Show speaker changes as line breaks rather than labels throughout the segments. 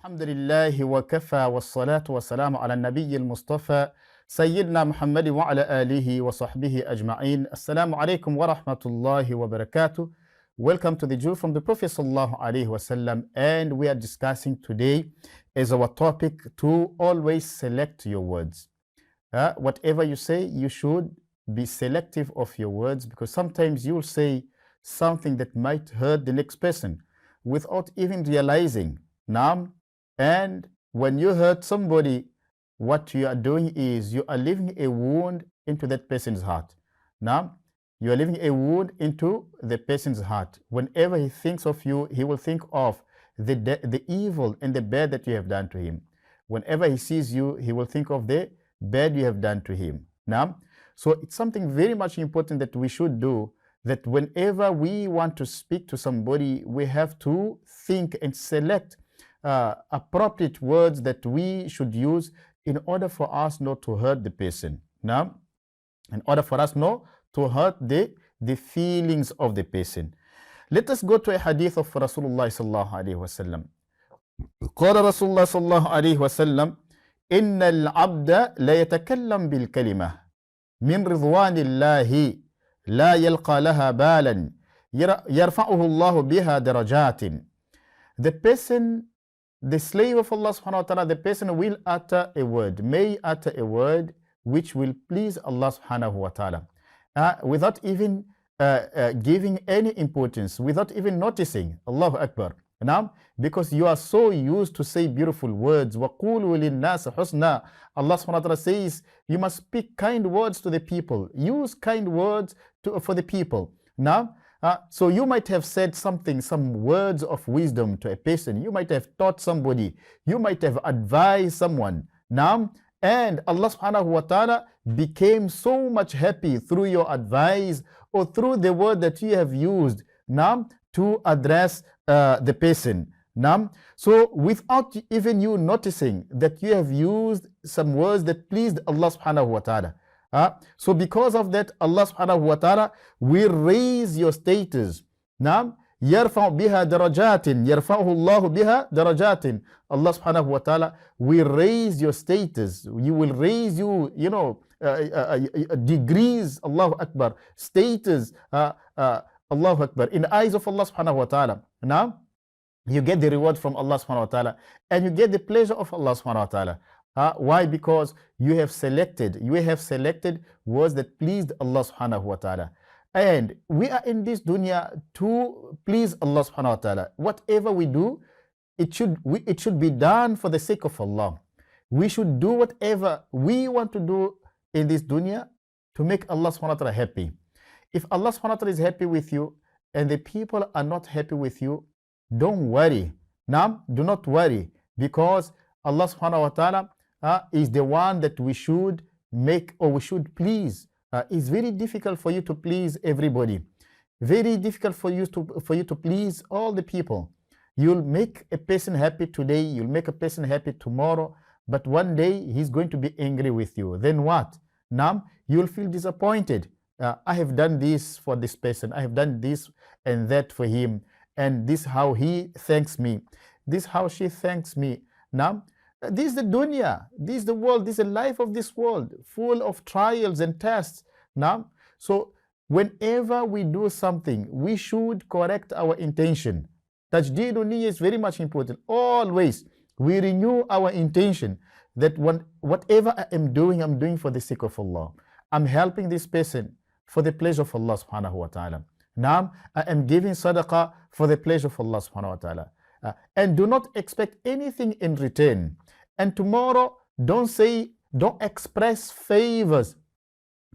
الحمد لله وكفى والصلاة والسلام على النبي المصطفى سيدنا محمد وعلى آله وصحبه أجمعين. Assalamu alaikum wa rahmatullahi wa barakatuh. Welcome to the Jew from the Prophet sallallahu alaihi wasallam, and we are discussing today as our topic to always select your words. Whatever you say, you should be selective of your words, because sometimes you'll say something that might hurt the next person without even realizing. Now, and when you hurt somebody, what you are doing is you are leaving a wound into that person's heart. Now, you are leaving a wound into the person's heart. Whenever he thinks of you, he will think of the evil and the bad that you have done to him. Whenever he sees you, he will think of the bad you have done to him. Now, so it's something very much important that we should do, that whenever we want to speak to somebody, we have to think and select appropriate words that we should use in order for us not to hurt the person. Now, in order for us not to hurt the feelings of the person. Let us go to a hadith of Rasulullah sallallahu alayhi wa sallam. قال رسول الله صلى الله عليه وسلم إن العبد لا يتكلم بالكلمة من رضوان الله لا يلقى لها بالا يرفعه الله بها درجات. The person, the slave of Allah subhanahu wa ta'ala, the person will utter a word, may utter a word which will please Allah subhanahu wa ta'ala, without even giving any importance, without even noticing. Allahu Akbar. Now, because you are so used to say beautiful words, وَقُولُوا لِلنَّاسِ حُسْنًا, Allah subhanahu wa ta'ala says, you must speak kind words to the people. Use kind words for the people. Now, so you might have said something, some words of wisdom to a person. You might have taught somebody. You might have advised someone. Now, and Allah subhanahu wa ta'ala became so much happy through your advice or through the word that you have used now to address the person. Now, so without even you noticing that you have used some words that pleased Allah subhanahu wa ta'ala. So because of that, Allah subhanahu wa ta'ala will raise your status. Now, يرفع بها درجات يرفعه الله بها درجات. Allah subhanahu wa ta'ala will raise your status. You will raise degrees. Allahu Akbar. Status. Allahu Akbar. In the eyes of Allah subhanahu wa ta'ala. Now, you get the reward from Allah subhanahu wa ta'ala, and you get the pleasure of Allah subhanahu wa ta'ala. Why? Because you have selected words that pleased Allah subhanahu wa ta'ala. And we are in this dunya to please Allah subhanahu wa ta'ala. Whatever we do, it should be done for the sake of Allah. We should do whatever we want to do in this dunya to make Allah subhanahu wa ta'ala happy. If Allah subhanahu wa ta'ala is happy with you and the people are not happy with you, don't worry. Now, do not worry, because Allah subhanahu wa ta'ala is the one that we should make, or we should please. It's very difficult for you to please everybody. Very difficult for you to please all the people. You'll make a person happy today, you'll make a person happy tomorrow, but one day he's going to be angry with you. Then what? Now, you'll feel disappointed. I have done this for this person. I have done this and that for him. And this how he thanks me. This how she thanks me. Now, this is the dunya. This is the world. This is the life of this world, full of trials and tests. Now, so whenever we do something, we should correct our intention. Tajdeedu niyyah is very much important. Always, we renew our intention that whatever I am doing, I'm doing for the sake of Allah. I'm helping this person for the pleasure of Allah subhanahu wa ta'ala. Now, I am giving sadaqah for the pleasure of Allah subhanahu wa ta'ala. And do not expect anything in return. And tomorrow, don't express favors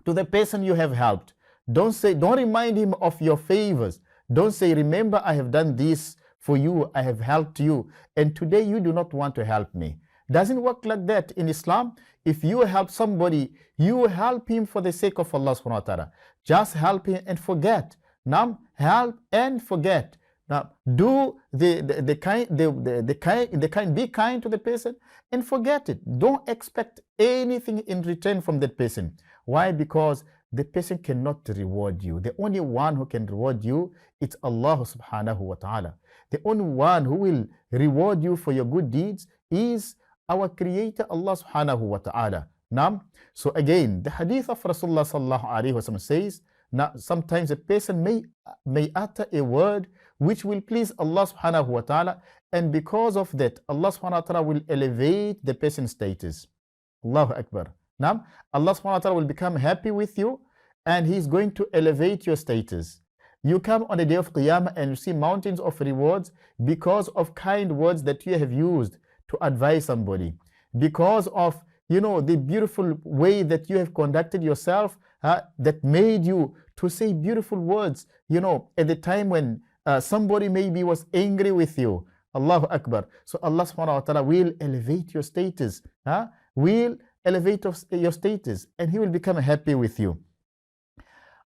to the person you have helped. Don't remind him of your favors. Don't say, remember, I have done this for you, I have helped you, and today you do not want to help me. Doesn't work like that in Islam. If you help somebody, you help him for the sake of Allah subhanahu wa ta'ala. Just help him and forget. Now, help and forget. Now, do be kind to the person and forget it. Don't expect anything in return from that person. Why? Because the person cannot reward you. The only one who can reward you is Allah subhanahu wa ta'ala. The only one who will reward you for your good deeds is our Creator, Allah subhanahu wa ta'ala. Now, so again, the hadith of Rasulullah sallallahu alaihi wasallam says, now sometimes a person may utter a word which will please Allah subhanahu wa ta'ala, and because of that, Allah subhanahu wa ta'ala will elevate the person's status. Allahu Akbar. Now, Allah subhanahu wa ta'ala will become happy with you, and He's going to elevate your status. You come on the day of Qiyamah and you see mountains of rewards because of kind words that you have used to advise somebody, because of the beautiful way that you have conducted yourself, that made you to say beautiful words, at the time when somebody maybe was angry with you. Allahu Akbar. So Allah subhanahu wa ta'ala will elevate your status, will elevate your status, and He will become happy with you.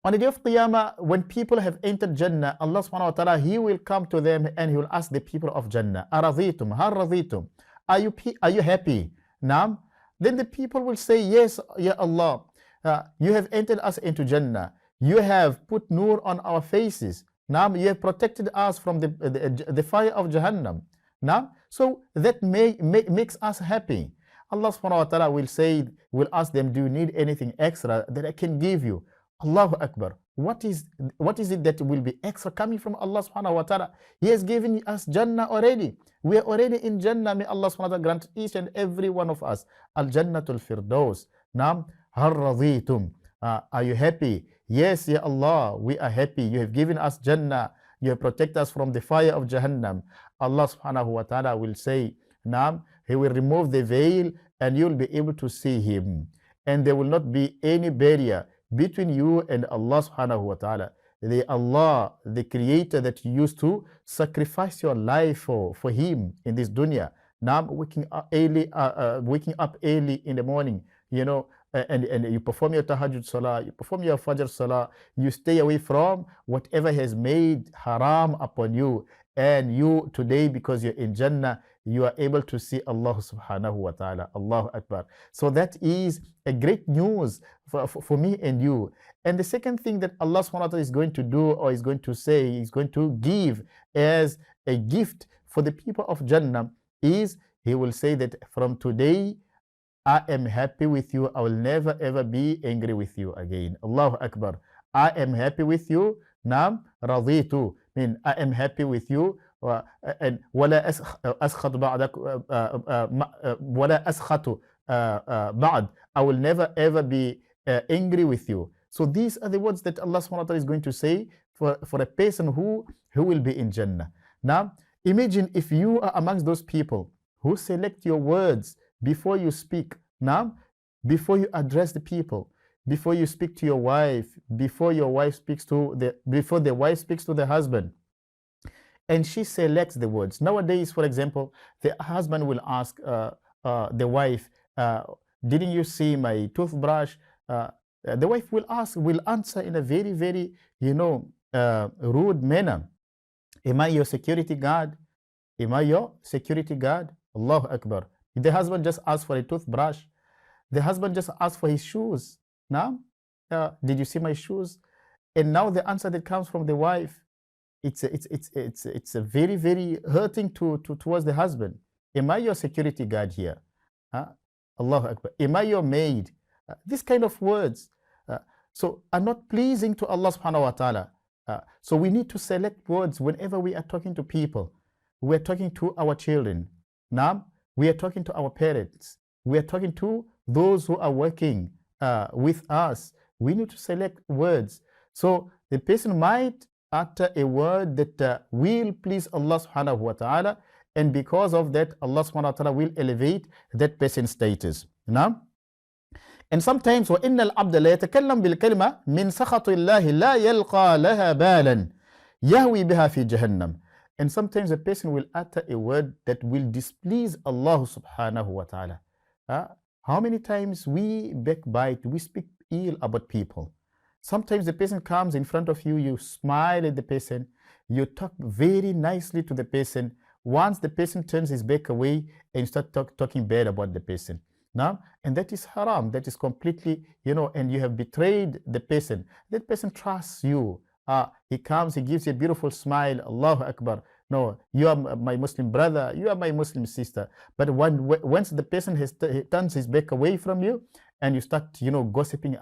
On the day of Qiyamah, when people have entered Jannah, Allah subhanahu wa ta'ala, He will come to them and He will ask the people of Jannah, Araditum, Har raditum? Are you happy? Naam? Then the people will say, yes, Ya Allah, you have entered us into Jannah. You have put nur on our faces. Naam, you have protected us from the fire of Jahannam. Naam, so that makes us happy. Allah subhanahu wa ta'ala will ask them, do you need anything extra that I can give you? Allahu Akbar. What is it that will be extra coming from Allah subhanahu wa ta'ala? He has given us Jannah already. We are already in Jannah. May Allah subhanahu wa ta'ala grant each and every one of us Al-Jannatul Firdaus. Naam, Har raditum? Are you happy? Yes, Ya Allah, we are happy. You have given us Jannah. You have protected us from the fire of Jahannam. Allah subhanahu wa ta'ala will say, Naam, He will remove the veil and you will be able to see Him. And there will not be any barrier between you and Allah subhanahu wa ta'ala. Allah, the Creator that you used to sacrifice your life for Him in this dunya. Now waking up early in the morning, and you perform your tahajjud salah, you perform your fajr salah, you stay away from whatever has made haram upon you. And you today, because you're in Jannah, you are able to see Allah subhanahu wa ta'ala. Allahu Akbar. So that is a great news for me and you. And the second thing that Allah subhanahu wa ta'ala is going to do, or is going to say, is going to give as a gift for the people of Jannah, is He will say that from today, I am happy with you. I will never ever be angry with you again. Allahu Akbar. I am happy with you. Naam, raditu. I am happy with you. And ولا أسخط بعدك ولا أسخط بعد. I will never ever be angry with you. So these are the words that Allah subhanahu wa ta'ala is going to say for a person who will be in Jannah. Now, imagine if you are amongst those people who select your words before you speak. Now, before you address the people, before you speak to your wife, before the wife speaks to the husband, and she selects the words. Nowadays, for example, the husband will ask the wife, didn't you see my toothbrush? The wife will answer in a very, very, rude manner. Am I your security guard? Am I your security guard? Allahu Akbar. The husband just asked for a toothbrush. The husband just asked for his shoes. Now, did you see my shoes? And now the answer that comes from the wife, it's a very, very hurting towards the husband. Am I your security guard here? Allahu Akbar. Am I your maid? These kind of words so are not pleasing to Allah subhanahu wa ta'ala. So we need to select words whenever we are talking to people. We are talking to our children. Now, we are talking to our parents. We are talking to those who are working with us. We need to select words. So the person might utter a word that will please Allah subhanahu wa ta'ala, and because of that, Allah subhanahu wa ta'ala will elevate that person's status. Now, and sometimes وَإِنَّ الْعَبْدَ لَا يَتَكَلَّمْ بِالْكَلِمَةِ مِنْ سَخَطِ اللَّهِ لَا يَلْقَى لَهَا بَالًا يَهْوِي بِهَا فِي جَهَنَّمْ. And sometimes a person will utter a word that will displease Allah subhanahu wa ta'ala. How many times we backbite, we speak ill about people? Sometimes the person comes in front of you, you smile at the person, you talk very nicely to the person. Once the person turns his back away, and you start talking bad about the person. Now, and that is haram. That is completely, and you have betrayed the person. That person trusts you. He comes, he gives you a beautiful smile. Allahu Akbar. No, you are my Muslim brother, you are my Muslim sister. But once the person turns his back away from you, and you start, gossiping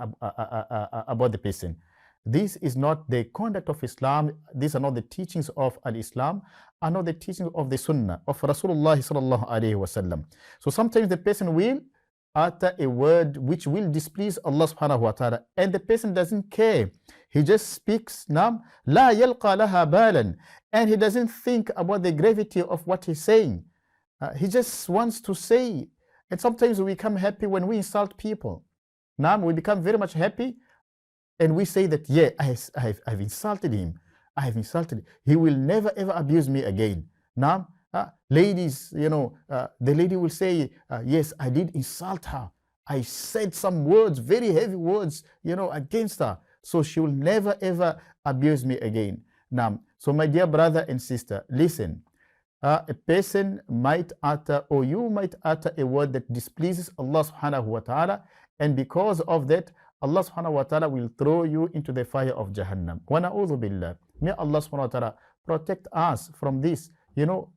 about the person, this is not the conduct of Islam. These are not the teachings of Al-Islam, are not the teachings of the Sunnah of Rasulullah sallallahu alaihi wasallam. So sometimes the person will utter a word which will displease Allah subhanahu wa ta'ala, and the person doesn't care. He just speaks, nam la yalqa laha balan, and he doesn't think about the gravity of what he's saying. He just wants to say. And sometimes we become happy when we insult people. Nam, we become very much happy, and we say that, yeah, I've insulted him. I have insulted him. He will never ever abuse me again. Nam, ladies, the lady will say, yes, I did insult her. I said some words, very heavy words, against her. So she will never ever abuse me again. Now, so my dear brother and sister, listen. A person might utter, or you might utter, a word that displeases Allah subhanahu wa ta'ala, and because of that, Allah subhanahu wa ta'ala will throw you into the fire of Jahannam. Wa na'udhu billah. May Allah subhanahu wa ta'ala protect us from this.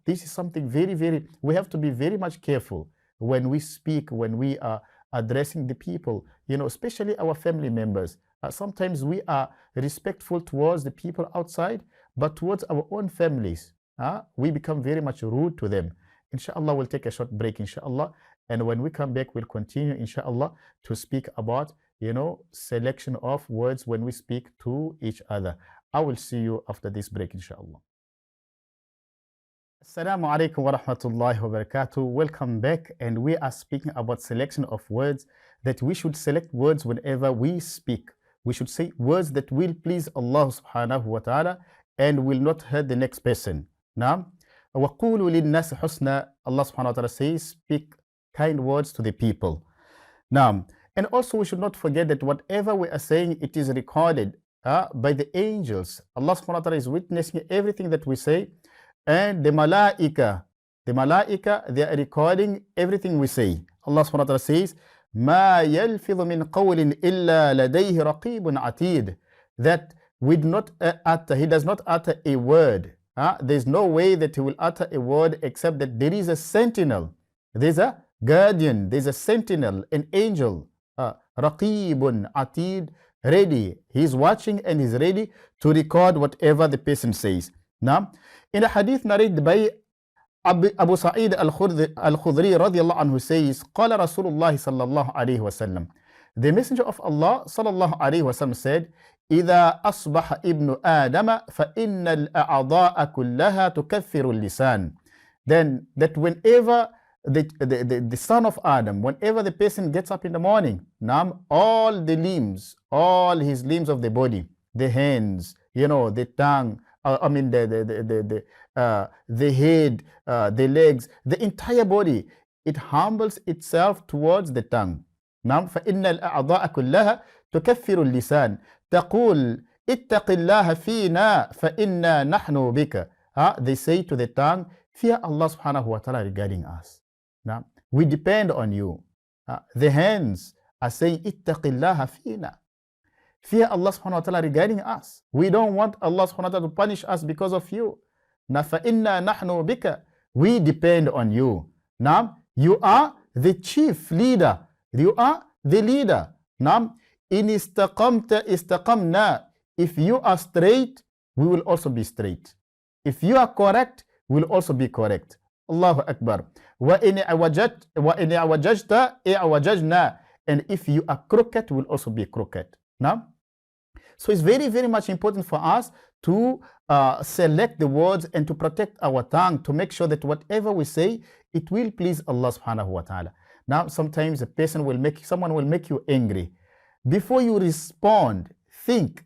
This is something very, very, we have to be very much careful when we speak, when we are addressing the people, especially our family members. Sometimes we are respectful towards the people outside, but towards our own families, we become very much rude to them. Inshallah, we'll take a short break, inshallah. And when we come back, we'll continue, inshallah, to speak about, selection of words when we speak to each other. I will see you after this break, inshallah. Assalamu alaikum wa rahmatullahi wa barakatuh. Welcome back, and we are speaking about selection of words, that we should select words whenever we speak. We should say words that will please Allah subhanahu wa ta'ala and will not hurt the next person. Now, وَقُولُوا لِلنَّاسِ حُسْنًا, Allah subhanahu wa ta'ala says, speak kind words to the people. Now, and also we should not forget that whatever we are saying, it is recorded by the angels. Allah subhanahu wa ta'ala is witnessing everything that we say. And the malaika, they are recording everything we say. Allah subhanahu wa ta'ala says, مَا يَلْفِظُ مِنْ قَوْلٍ إِلَّا لَدَيْهِ رَقِيبٌ عَتِيدٌ, that he does not utter a word. There's no way that he will utter a word except that there is a sentinel. There's a guardian, there's a sentinel, an angel. Raqibun Atid, ready. He's watching and he's ready to record whatever the person says. Now, in a hadith narrated by Abu Sa'id al-Khudri radiyallahu anhu says, Qala Rasulullah sallallahu alayhi wa sallam. The Messenger of Allah sallallahu alayhi wa sallam said, إِذَا أَصْبَحَ إِبْنُ آدَمَ فَإِنَّ الْأَعْضَاءَ كُلَّهَا تُكَفِّرُ اللِّسَانِ. Then, that whenever the son of Adam, whenever the person gets up in the morning, all the limbs, all his limbs of the body, the hands, the tongue, the head, the legs, the entire body, it humbles itself towards the tongue. فإن الأعضاء كلها تكفر اللسان تقول اتق الله فينا فإنا نحن بك. They say to the tongue, fear Allah subhanahu wa ta'ala regarding us. Now, we depend on you. The hands are saying اتق الله فينا. Fear Allah subhanahu wa ta'ala regarding us. We don't want Allah subhanahu wa ta'ala to punish us because of you. فَإِنَّا نَحْنُ بِكَ. We depend on you. Now, you are the chief leader. You are the leader. Now, إِنِ اسْتَقَمْتَ اسْتَقَمْنَا. If you are straight, we will also be straight. If you are correct, we will also be correct. Allahu Akbar. وَإِنِ أَوَجَجْتَ إِعْوَجَجْنَا. And if you are crooked, we will also be crooked. Now, so it's very, very much important for us to select the words and to protect our tongue, to make sure that whatever we say, it will please Allah subhanahu wa ta'ala. Now, sometimes someone will make you angry. Before you respond, think,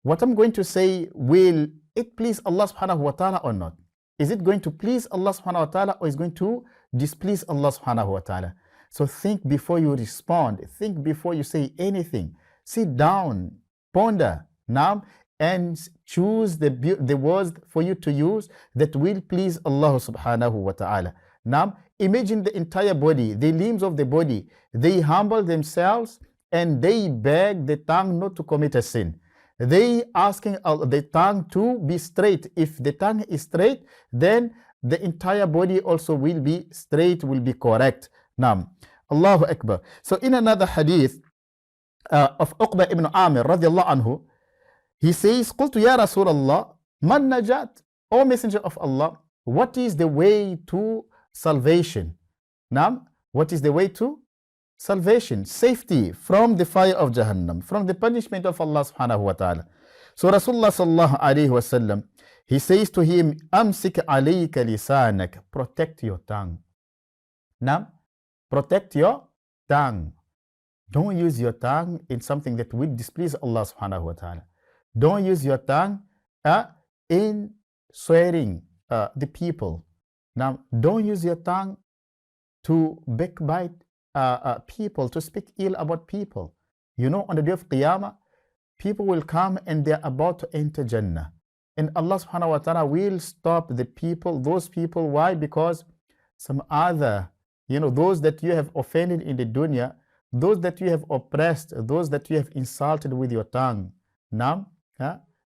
what I'm going to say, will it please Allah subhanahu wa ta'ala or not? Is it going to please Allah subhanahu wa ta'ala, or is it going to displease Allah subhanahu wa ta'ala? So think before you respond. Think before you say anything. Sit down, ponder now, and choose the words for you to use that will please Allah subhanahu wa ta'ala. Now, imagine the entire body, the limbs of the body, they humble themselves and they beg the tongue not to commit a sin. They asking the tongue to be straight. If the tongue is straight, then the entire body also will be straight, will be correct. Naam. Allahu Akbar. So in another hadith of Uqba ibn Amir radiallahu anhu, he says, قلت يا رسول الله من نجات? O Messenger of Allah, what is the way to salvation? Naam. What is the way to salvation, safety from the fire of Jahannam, from the punishment of Allah subhanahu wa ta'ala? So Rasulullah sallallahu alayhi wa sallam, he says to him, Amsik alayka lisanak, protect your tongue. Now, protect your tongue. Don't use your tongue in something that will displease Allah subhanahu wa ta'ala. Don't use your tongue in swearing the people. Now, don't use your tongue to backbite people, to speak ill about people. You know, on the day of Qiyamah, people will come and they're about to enter Jannah. And Allah subhanahu wa ta'ala will stop the people, those people. Why? Because some other, those that you have offended in the dunya, those that you have oppressed, those that you have insulted with your tongue. Now,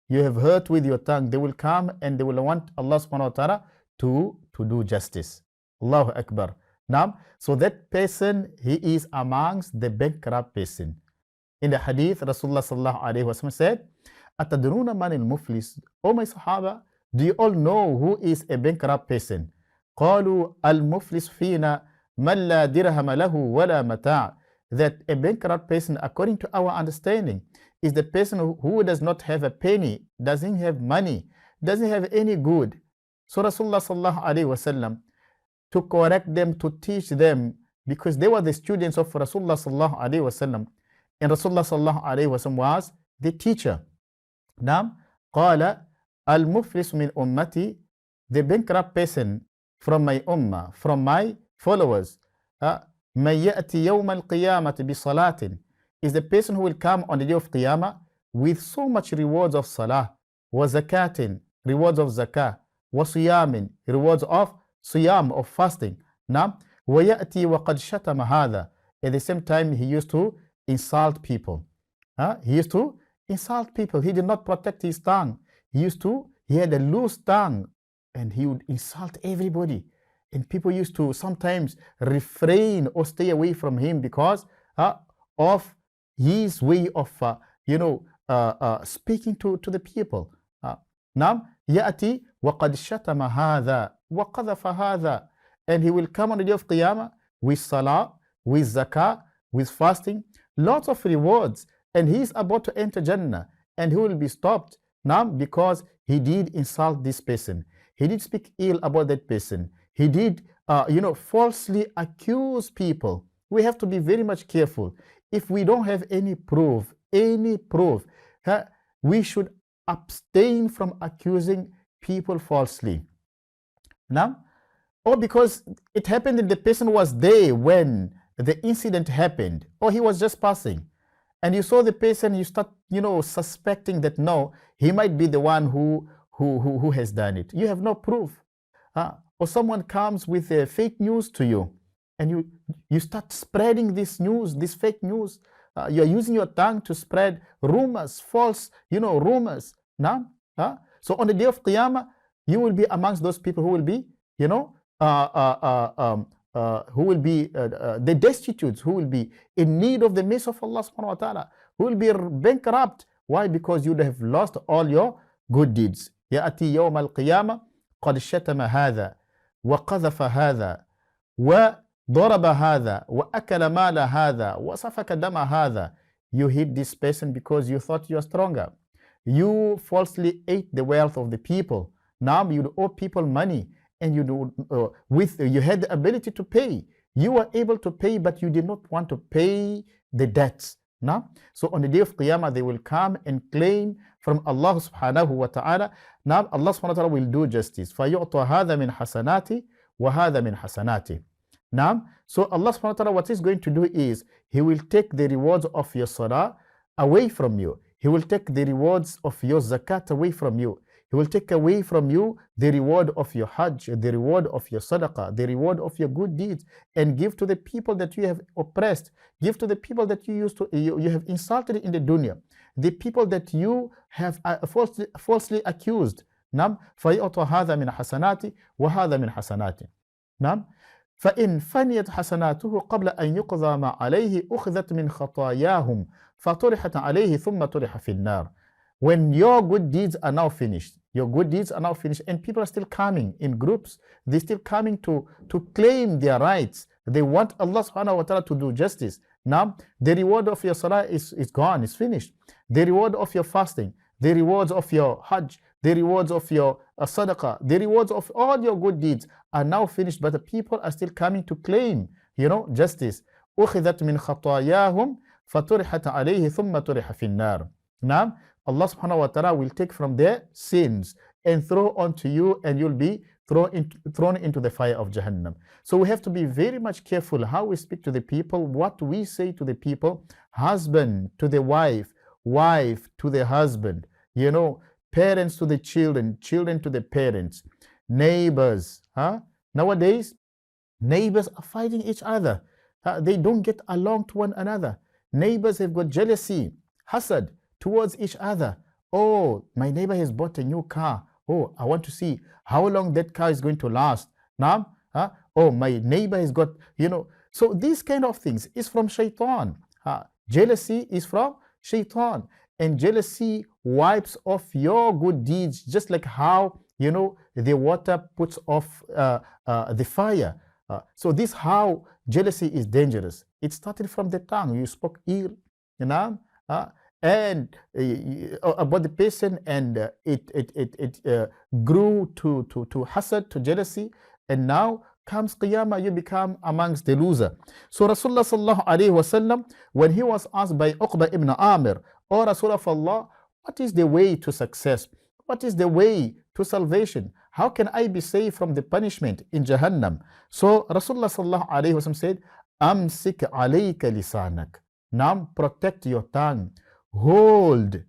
you have hurt with your tongue. They will come and they will want Allah subhanahu wa ta'ala to do justice. Allahu Akbar. Now, so that person, he is amongst the bankrupt person. In the hadith, Rasulullah sallallahu alayhi wa sallam said, Atadruna man al-muflis? O my Sahaba, do you all know who is a bankrupt person? قالوا المفلس فينا من لا درهم له ولا متاع. That a bankrupt person, according to our understanding, is the person who does not have a penny, doesn't have money, doesn't have any good. So Rasulullah sallallahu alayhi wa sallam, to correct them, to teach them, because they were the students of Rasulullah sallallahu alayhi wa sallam, and Rasulullah sallallahu alayhi wa sallam was the teacher. Now, قال المفلس من أمتي, the bankrupt person from my ummah, from my followers, من يأتي يوم القيامة بصلاة, is the person who will come on the day of Qiyamah with so much rewards of salah, wa zakatin, rewards of zakah, wa siyamin, rewards of siyam, of fasting. Now, وَيَأْتِي وَقَدْ شَتَمَ هَذَا, at the same time he used to insult people. He used to insult people. He did not protect his tongue. He had a loose tongue and he would insult everybody. And people used to sometimes refrain or stay away from him because of his way of, speaking to the people. Now, يَأْتِي وَقَدْ شَتَمَ هَذَا وَقَذَفَ هَذَا, and he will come on the day of Qiyamah with salah, with zakah, with fasting, lots of rewards, and he is about to enter Jannah, and he will be stopped now because he did insult this person. He did speak ill about that person. He did, falsely accuse people. We have to be very much careful. If we don't have any proof, we should abstain from accusing people falsely. Now, or because it happened that the person was there when the incident happened, or he was just passing, and you saw the person, you start, suspecting that no, he might be the one who has done it. You have no proof. Or someone comes with fake news to you, and you start spreading this news, this fake news. You're using your tongue to spread rumors, false, rumors. Now, so on the day of Qiyamah, you will be amongst those people who will be, the destitutes, who will be in need of the mercy of Allah subhanahu wa ta'ala, who will be bankrupt. Why? Because you have lost all your good deeds. يأتي يوم القيامة قد شتم هذا وقذف هذا وضرب هذا وأكل مال هذا وسفك دم هذا. You hit this person because you thought you are stronger. You falsely ate the wealth of the people. Now you owe people money, and you had the ability to pay. You were able to pay, but you did not want to pay the debts. Now, so on the day of Qiyamah, they will come and claim from Allah subhanahu wa ta'ala. Now, Allah subhanahu wa ta'ala will do justice. فَيُعْطَى هَذَا مِنْ حَسَنَاتِ وَهَذَا مِنْ حَسَنَاتِ. Now, so Allah subhanahu wa ta'ala, what He's going to do is, He will take the rewards of your salah away from you. He will take the rewards of your zakat away from you. He will take away from you the reward of your hajj, the reward of your sadaqah, the reward of your good deeds, and give to the people that you have oppressed. Give to the people that you have insulted in the dunya. the people that you have falsely accused. نعم فيعطى هذا من حسناتي وهذا من حسناتي. نعم فإن فنيت حسناته قبل أن يقضى ما عليه أخذت من خطاياهم فطرحت عليه ثم طرح في النار. When your good deeds are now finished, and people are still coming in groups, they're still coming to claim their rights. They want Allah subhanahu wa ta'ala to do justice. Now, the reward of your salah is gone, is finished. The reward of your fasting, the rewards of your hajj, the rewards of your sadaqah, the rewards of all your good deeds are now finished, but the people are still coming to claim, justice. أخذت من خطاياهم فطرحت عليه ثم طرح في النار. Now, Allah subhanahu wa ta'ala will take from their sins and throw onto you, and you'll be thrown into the fire of Jahannam. So we have to be very much careful how we speak to the people, what we say to the people, husband to the wife, wife to the husband, parents to the children, children to the parents, neighbors. Nowadays, neighbors are fighting each other. They don't get along to one another. Neighbors have got jealousy, hasad towards each other. Oh, my neighbor has bought a new car. Oh, I want to see how long that car is going to last. Now, oh, my neighbor has got, So these kind of things is from shaitan. Jealousy is from shaitan. And jealousy wipes off your good deeds, just like how, the water puts off the fire. So this how jealousy is dangerous. It started from the tongue. You spoke ill, and about the person, and it grew to hasad, to jealousy, and now comes qiyamah, you become amongst the loser. So Rasulullah sallallahu alaihi wasallam, when he was asked by Uqba ibn Amir, "O Rasul of Allah, what is the way to success? What is the way to salvation? How can I be saved from the punishment in Jahannam?" So Rasulullah sallallahu alaihi wasallam said, "Amsik alayka lisanak." Now protect your tongue. Hold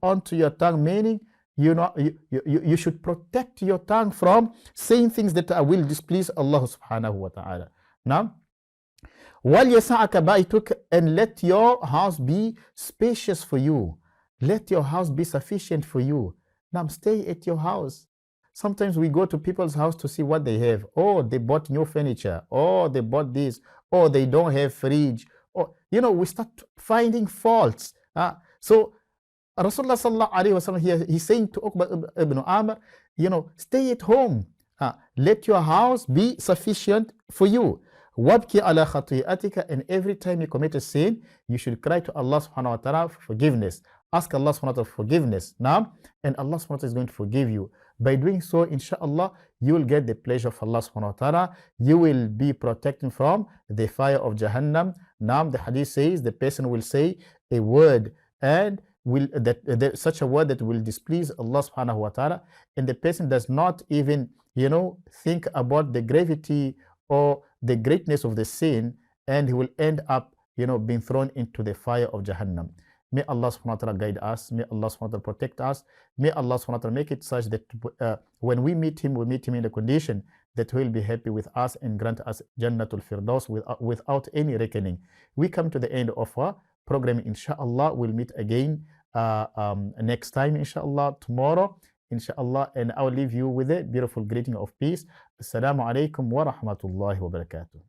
onto your tongue, meaning you should protect your tongue from saying things that will displease Allah subhanahu wa ta'ala. Now, وَلْيَسَعَكَ بَيْتُكَ, and let your house be spacious for you. Let your house be sufficient for you. Now stay at your house. Sometimes we go to people's house to see what they have. Oh, they bought new furniture. Oh, they bought this. Oh, they don't have fridge. Oh, we start finding faults. So Rasulullah sallallahu alaihi wasallam, he's saying to Uqba ibn Amr, stay at home. Let your house be sufficient for you. وَابْكِ عَلَى خَطِيئَتِكَ, and every time you commit a sin, you should cry to Allah subhanahu wa ta'ala for forgiveness. Ask Allah subhanahu wa ta'ala for forgiveness. Now, and Allah subhanahu wa ta'ala is going to forgive you. By doing so, inshallah, you will get the pleasure of Allah subhanahu wa ta'ala. You will be protected from the fire of Jahannam. Now, the hadith says the person will say a word, and such a word that will displease Allah subhanahu wa ta'ala, and the person does not even think about the gravity or the greatness of the sin, and he will end up being thrown into the fire of Jahannam. May Allah subhanahu wa ta'ala guide us. May Allah subhanahu wa ta'ala protect us. May Allah subhanahu wa ta'ala make it such that when we meet him in a condition that he will be happy with us and grant us Jannatul Firdaus without any reckoning. We come to the end of our program. Inshallah, we'll meet again next time, inshallah, tomorrow, inshallah, and I'll leave you with a beautiful greeting of peace. Assalamu alaikum wa rahmatullahi wa barakatuh.